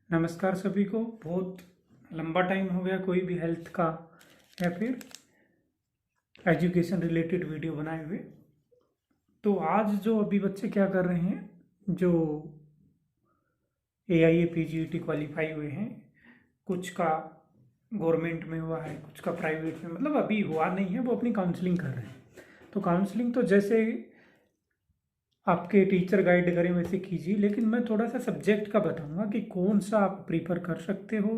नमस्कार सभी को। बहुत लंबा टाइम हो गया कोई भी हेल्थ का या फिर एजुकेशन रिलेटेड वीडियो बनाए हुए। तो आज जो अभी बच्चे क्या कर रहे हैं, जो AIA PGET क्वालिफाई हुए हैं, कुछ का गवर्नमेंट में हुआ है, कुछ का प्राइवेट में, मतलब अभी हुआ नहीं है, वो अपनी काउंसलिंग कर रहे हैं। तो काउंसलिंग तो जैसे आपके टीचर गाइड करें वैसे कीजिए, लेकिन मैं थोड़ा सा सब्जेक्ट का बताऊंगा कि कौन सा आप प्रीफर कर सकते हो,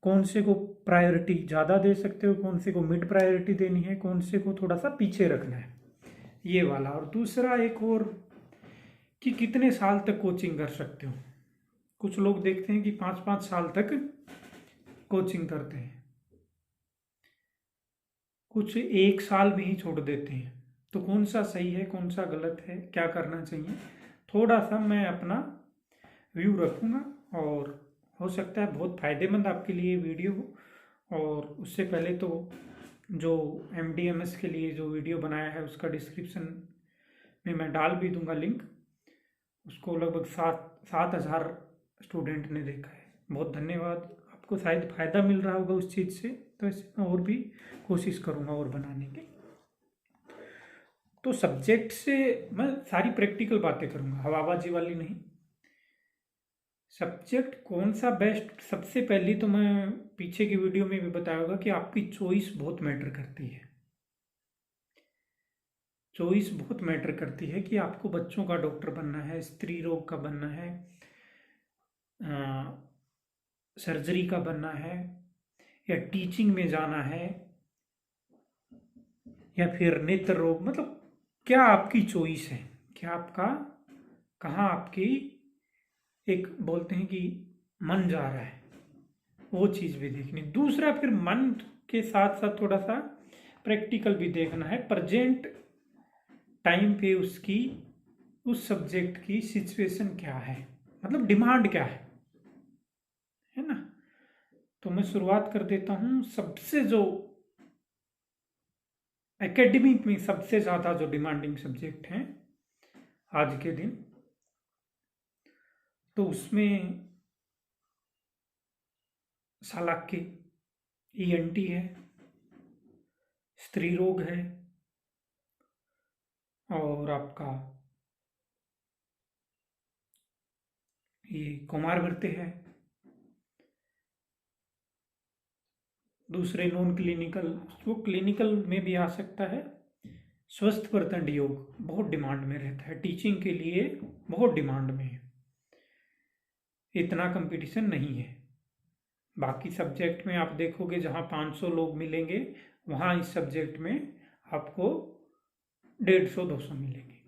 कौन से को प्रायोरिटी ज़्यादा दे सकते हो, कौन से को मिड प्रायोरिटी देनी है, कौन से को थोड़ा सा पीछे रखना है, ये वाला। और दूसरा एक और कि कितने साल तक कोचिंग कर सकते हो। कुछ लोग देखते हैं कि 5-5 साल तक कोचिंग करते हैं, कुछ 1 साल में ही छोड़ देते हैं। तो कौन सा सही है, कौन सा गलत है, क्या करना चाहिए, थोड़ा सा मैं अपना व्यू रखूँगा। और हो सकता है बहुत फ़ायदेमंद आपके लिए वीडियो हो। और उससे पहले तो जो MDMS के लिए जो वीडियो बनाया है उसका डिस्क्रिप्शन में मैं डाल भी दूंगा लिंक। उसको लगभग 7,000 स्टूडेंट ने देखा है। बहुत धन्यवाद। आपको शायद फ़ायदा मिल रहा होगा उस चीज़ से, तो ऐसे मैं और भी कोशिश करूँगा और बनाने की। तो सब्जेक्ट से मैं सारी प्रैक्टिकल बातें करूँगा, हवाबाजी वाली नहीं। सब्जेक्ट कौन सा बेस्ट, सबसे पहली तो मैं पीछे की वीडियो में भी बताया होगा कि आपकी चॉइस बहुत मैटर करती है। चॉइस बहुत मैटर करती है कि आपको बच्चों का डॉक्टर बनना है, स्त्री रोग का बनना है, सर्जरी का बनना है, या टीचिंग में जाना है, या फिर नेत्र रोग, मतलब क्या आपकी चॉइस है, क्या आपका कहाँ आपकी एक बोलते हैं कि मन जा रहा है, वो चीज़ भी देखनी। दूसरा फिर मन के साथ साथ थोड़ा सा प्रैक्टिकल भी देखना है, प्रेजेंट टाइम पे उसकी उस सब्जेक्ट की सिचुएशन क्या है, मतलब डिमांड क्या है ना। तो मैं शुरुआत कर देता हूँ। सबसे जो एकेडमिक में सबसे ज़्यादा जो डिमांडिंग सब्जेक्ट हैं आज के दिन, तो उसमें शालाक्य ENT है, स्त्री रोग है, और आपका ये कुमार भर्ते है। दूसरे नॉन क्लिनिकल, वो क्लिनिकल में भी आ सकता है, स्वस्थ प्रतंड योग बहुत डिमांड में रहता है, टीचिंग के लिए बहुत डिमांड में है, इतना कंपटीशन नहीं है। बाकी सब्जेक्ट में आप देखोगे जहाँ 500 लोग मिलेंगे, वहाँ इस सब्जेक्ट में आपको 150-200 मिलेंगे।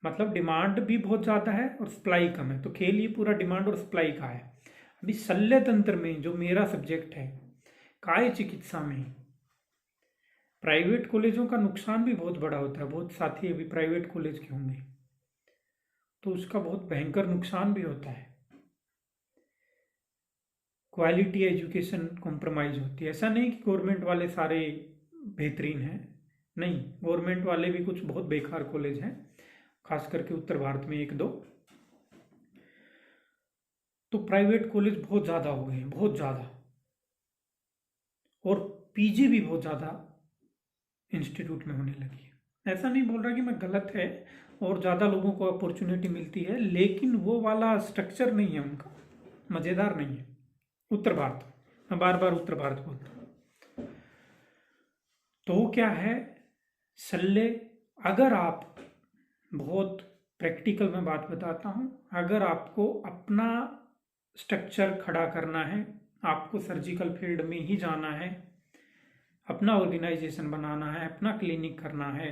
मतलब डिमांड भी बहुत ज़्यादा है और सप्लाई कम है। तो खेल ये पूरा डिमांड और सप्लाई का है। अभी शल्य तंत्र में जो मेरा सब्जेक्ट है, काय चिकित्सा में, प्राइवेट कॉलेजों का नुकसान भी बहुत बड़ा होता है। बहुत साथी अभी प्राइवेट कॉलेज के होंगे, तो उसका बहुत भयंकर नुकसान भी होता है। क्वालिटी एजुकेशन कॉम्प्रोमाइज़ होती है। ऐसा नहीं कि गवर्नमेंट वाले सारे बेहतरीन हैं, नहीं, गवर्नमेंट वाले भी कुछ बहुत बेकार कॉलेज हैं, खास करके उत्तर भारत में 1-2। तो प्राइवेट कॉलेज बहुत ज़्यादा हो गए हैं, बहुत ज़्यादा। और PG भी बहुत ज़्यादा इंस्टीट्यूट में होने लगी है। ऐसा नहीं बोल रहा कि मैं गलत है, और ज़्यादा लोगों को अपॉर्चुनिटी मिलती है, लेकिन वो वाला स्ट्रक्चर नहीं है उनका, मज़ेदार नहीं है। उत्तर भारत, मैं बार बार उत्तर भारत बोलता हूँ। तो क्या है, सल्ले, अगर आप बहुत प्रैक्टिकल में बात बताता हूँ, अगर आपको अपना स्ट्रक्चर खड़ा करना है, आपको सर्जिकल फील्ड में ही जाना है, अपना ऑर्गेनाइजेशन बनाना है, अपना क्लिनिक करना है,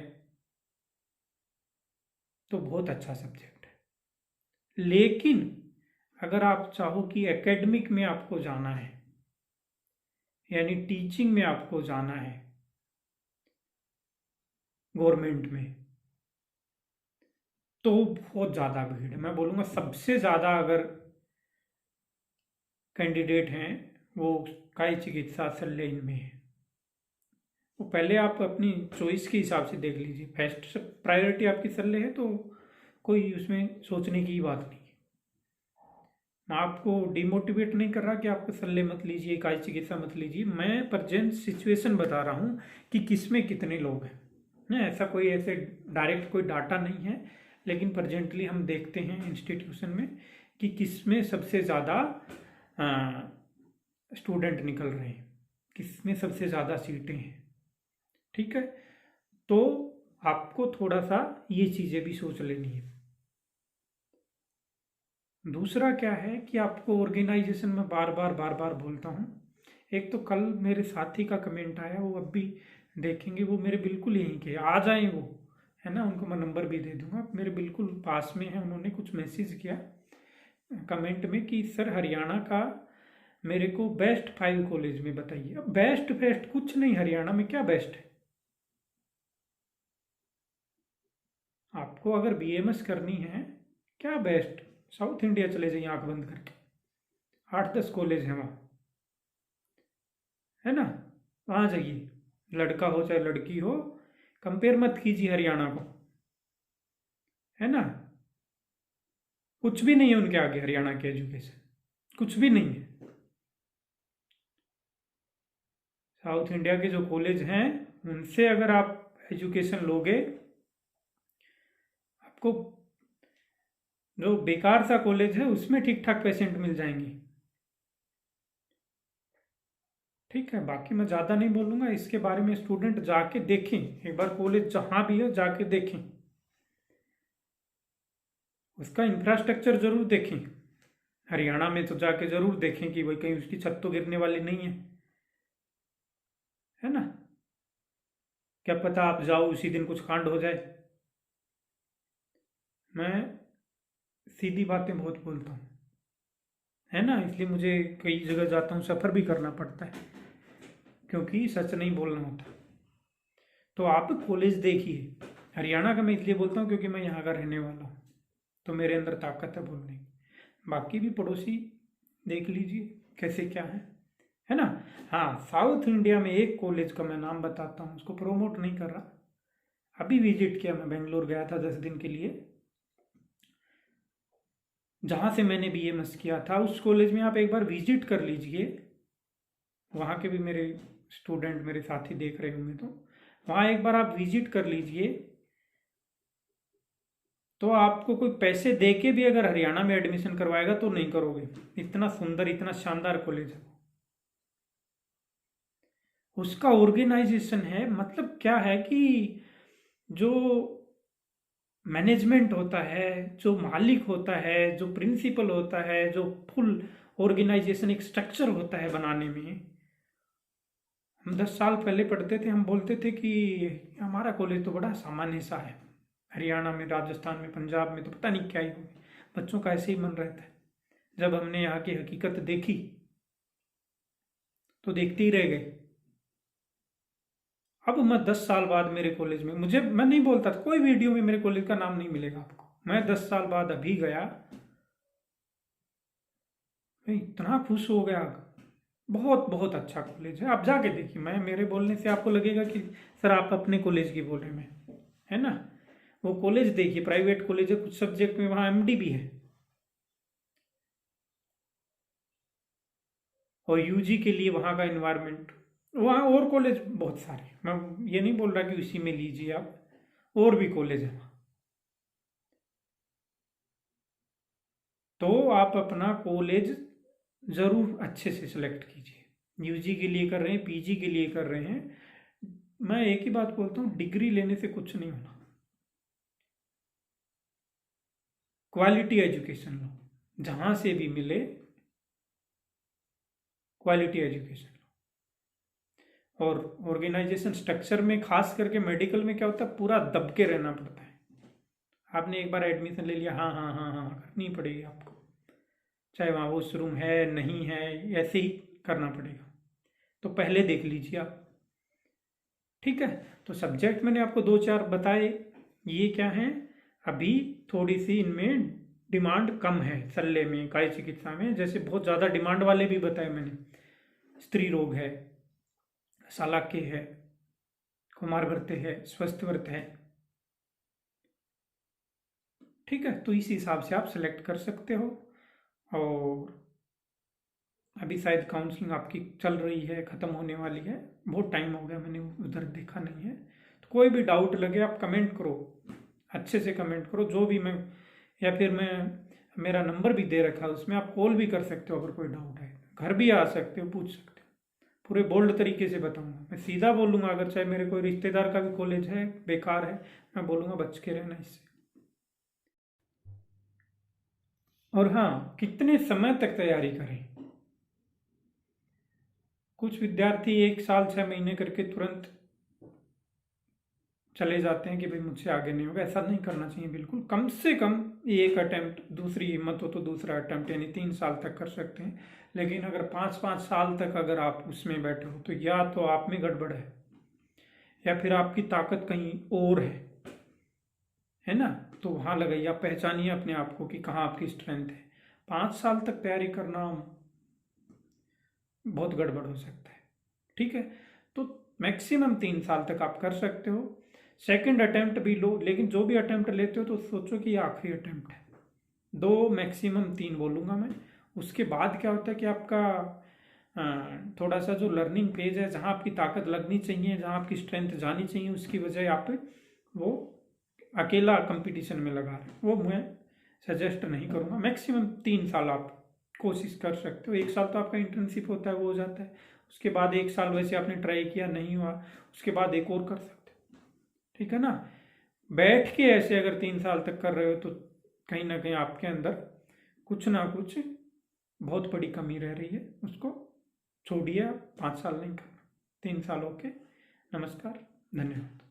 तो बहुत अच्छा सब्जेक्ट है। लेकिन अगर आप चाहो कि एकेडमिक में आपको जाना है, यानी टीचिंग में आपको जाना है गवर्नमेंट में, तो बहुत ज़्यादा भीड़ है। मैं बोलूँगा सबसे ज़्यादा अगर कैंडिडेट हैं वो काय चिकित्सा शल्य इनमें है। तो पहले आप अपनी चॉइस के हिसाब से देख लीजिए। फर्स्ट प्रायोरिटी आपकी शल्य है तो कोई उसमें सोचने की बात नहीं है। मैं आपको डिमोटिवेट नहीं कर रहा कि आपको शल्य मत लीजिए, काय चिकित्सा मत लीजिए। मैं प्रेजेंट सिचुएशन बता रहा हूँ कि किसमें कितने लोग हैं ना। ऐसा कोई ऐसे डायरेक्ट कोई डाटा नहीं है, लेकिन प्रेजेंटली हम देखते हैं इंस्टीट्यूशन में कि किसमें सबसे ज़्यादा स्टूडेंट निकल रहे हैं, किसमें सबसे ज़्यादा सीटें हैं। ठीक है, तो आपको थोड़ा सा ये चीज़ें भी सोच लेनी है। दूसरा क्या है कि आपको ऑर्गेनाइजेशन में बार बार बोलता हूँ। एक तो कल मेरे साथी का कमेंट आया, वो अब भी देखेंगे, वो मेरे बिल्कुल यहीं के आ जाएं वो, है ना, उनको मैं नंबर भी दे दूंगा, मेरे बिल्कुल पास में है। उन्होंने कुछ मैसेज किया कमेंट में कि सर हरियाणा का मेरे को बेस्ट 5 कॉलेज में बताइए। अब बेस्ट बेस्ट कुछ नहीं, हरियाणा में क्या बेस्ट है। आपको अगर बीएमएस करनी है, क्या बेस्ट, साउथ इंडिया चले जाइए आंख बंद करके, 8-10 कॉलेज हैं वहाँ, है ना, वहाँ जाइए, लड़का हो चाहे लड़की हो, कंपेयर मत कीजिए हरियाणा को, है ना। कुछ भी नहीं है उनके आगे, हरियाणा के एजुकेशन कुछ भी नहीं है। साउथ इंडिया के जो कॉलेज हैं उनसे अगर आप एजुकेशन लोगे, आपको जो बेकार सा कॉलेज है उसमें ठीक ठाक पेशेंट मिल जाएंगे। ठीक है, बाकी मैं ज़्यादा नहीं बोलूँगा इसके बारे में। स्टूडेंट जाके देखें एक बार, कॉलेज जहाँ भी है जाके देखें, उसका इंफ्रास्ट्रक्चर जरूर देखें। हरियाणा में तो जाके जरूर देखें कि भाई कहीं उसकी छत तो गिरने वाली नहीं है ना। क्या पता आप जाओ उसी दिन कुछ कांड हो जाए। मैं सीधी बातें बहुत बोलता हूँ, है ना, इसलिए मुझे कई जगह जाता हूँ सफ़र भी करना पड़ता है, क्योंकि सच नहीं बोलना होता। तो आप कॉलेज देखिए। हरियाणा का मैं इसलिए बोलता हूँ क्योंकि मैं यहाँ का रहने वाला हूँ, तो मेरे अंदर ताकत है बोलने की। बाकी भी पड़ोसी देख लीजिए कैसे क्या है ना। हाँ, साउथ इंडिया में एक कॉलेज का मैं नाम बताता हूँ, उसको प्रमोट नहीं कर रहा, अभी विजिट किया, मैं बेंगलोर गया था 10 दिन के लिए, जहाँ से मैंने बीएमएस किया था। उस कॉलेज में आप एक बार विजिट कर लीजिए, वहाँ के भी मेरे स्टूडेंट मेरे साथी देख रहे होंगे, तो वहाँ एक बार आप विजिट कर लीजिए। तो आपको कोई पैसे दे के भी अगर हरियाणा में एडमिशन करवाएगा तो नहीं करोगे, इतना सुंदर इतना शानदार कॉलेज है। उसका ऑर्गेनाइजेशन है, मतलब क्या है कि जो मैनेजमेंट होता है, जो मालिक होता है, जो प्रिंसिपल होता है, जो फुल ऑर्गेनाइजेशन एक स्ट्रक्चर होता है बनाने में। हम 10 साल पहले पढ़ते थे, हम बोलते थे कि हमारा कॉलेज तो बड़ा सामान्य सा है। हरियाणा में, राजस्थान में, पंजाब में तो पता नहीं क्या ही हो, बच्चों का ऐसे ही मन रहता है। जब हमने यहाँ की हकीकत देखी तो देखते ही रह गए। अब मैं 10 साल बाद मेरे कॉलेज में, मैं नहीं बोलता था, कोई वीडियो में मेरे कॉलेज का नाम नहीं मिलेगा आपको, मैं 10 साल बाद अभी गया, मैं इतना खुश हो गया। बहुत बहुत अच्छा कॉलेज है, आप जाके देखिए। मेरे बोलने से आपको लगेगा कि सर आप अपने कॉलेज की बोले में, है ना। वो कॉलेज देखिए, प्राइवेट कॉलेज है, कुछ सब्जेक्ट में वहाँ एमडी भी है, और यूजी के लिए वहाँ का इन्वायरमेंट, वहाँ और कॉलेज बहुत सारे, मैं ये नहीं बोल रहा कि उसी में लीजिए आप, और भी कॉलेज है वहाँ। तो आप अपना कॉलेज ज़रूर अच्छे से सिलेक्ट कीजिए। यूजी के लिए कर रहे हैं, पीजी के लिए कर रहे हैं, मैं एक ही बात बोलता हूँ, डिग्री लेने से कुछ नहीं होना। क्वालिटी एजुकेशन लो, जहाँ से भी मिले क्वालिटी एजुकेशन लो। और ऑर्गेनाइजेशन स्ट्रक्चर में खास करके मेडिकल में क्या होता है, पूरा दब के रहना पड़ता है। आपने एक बार एडमिशन ले लिया, हाँ हाँ हाँ हाँ करनी पड़ेगी आपको, चाहे वहाँ वॉशरूम है नहीं है, ऐसे ही करना पड़ेगा। तो पहले देख लीजिए आप। ठीक है, तो सब्जेक्ट मैंने आपको 2-4 बताए, ये क्या है, अभी थोड़ी सी इनमें डिमांड कम है शल्य में, काय चिकित्सा में। जैसे बहुत ज़्यादा डिमांड वाले भी बताए मैंने, स्त्री रोग है, सालाके है, कुमार व्रत है, स्वस्थ व्रत है। ठीक है, तो इस हिसाब से आप सेलेक्ट कर सकते हो। और अभी शायद काउंसलिंग आपकी चल रही है, ख़त्म होने वाली है, बहुत टाइम हो गया मैंने उधर देखा नहीं है। तो कोई भी डाउट लगे आप कमेंट करो, अच्छे से कमेंट करो, जो भी मैं, या फिर मैं मेरा नंबर भी दे रखा है उसमें, आप कॉल भी कर सकते हो अगर कोई डाउट है, घर भी आ सकते हो, पूछ सकते हो, पूरे बोल्ड तरीके से बताऊंगा। मैं सीधा बोलूँगा, अगर चाहे मेरे कोई रिश्तेदार का भी कॉलेज है बेकार है, मैं बोलूँगा बच के रहना इससे। और हाँ, कितने समय तक तैयारी करें। कुछ विद्यार्थी 1 साल 6 महीने करके तुरंत चले जाते हैं कि भाई मुझसे आगे नहीं होगा। ऐसा नहीं करना चाहिए बिल्कुल। कम से कम एक अटेम्प्ट, दूसरी हिम्मत हो तो दूसरा अटेम्प्ट, यानी 3 साल तक कर सकते हैं। लेकिन अगर 5-5 साल तक अगर आप उसमें बैठे हो तो या तो आप में गड़बड़ है या फिर आपकी ताकत कहीं और है ना। तो वहाँ लगाइए, आप पहचानिए अपने आप को कि कहाँ आपकी स्ट्रेंथ है। 5 साल तक तैयारी करना बहुत गड़बड़ हो सकता है, ठीक है। तो मैक्सिमम 3 साल तक आप कर सकते हो। सेकंड अटेम्प्ट भी लो, लेकिन जो भी अटेम्प्ट लेते हो तो सोचो कि ये आखिरी अटेम्प्ट है। 2 मैक्सिमम 3 बोलूँगा मैं। उसके बाद क्या होता है कि आपका थोड़ा सा जो लर्निंग फेज है, जहाँ आपकी ताकत लगनी चाहिए, जहाँ आपकी स्ट्रेंथ जानी चाहिए, उसकी वजह आप वो अकेला कंपटीशन में लगा रहे हो, वो मैं सजेस्ट नहीं करूँगा। मैक्सिमम 3 साल आप कोशिश कर सकते हो। 1 साल तो आपका इंटर्नशिप होता है, वो हो जाता है। उसके बाद 1 साल वैसे आपने ट्राई किया, नहीं हुआ, उसके बाद एक और कर सकते हो, ठीक है ना। बैठ के ऐसे अगर 3 साल तक कर रहे हो तो कहीं ना कहीं आपके अंदर कुछ ना कुछ बहुत बड़ी कमी रह रही है। उसको छोड़िए, आप 5 साल नहीं करना, 3 साल। ओके, नमस्कार, धन्यवाद।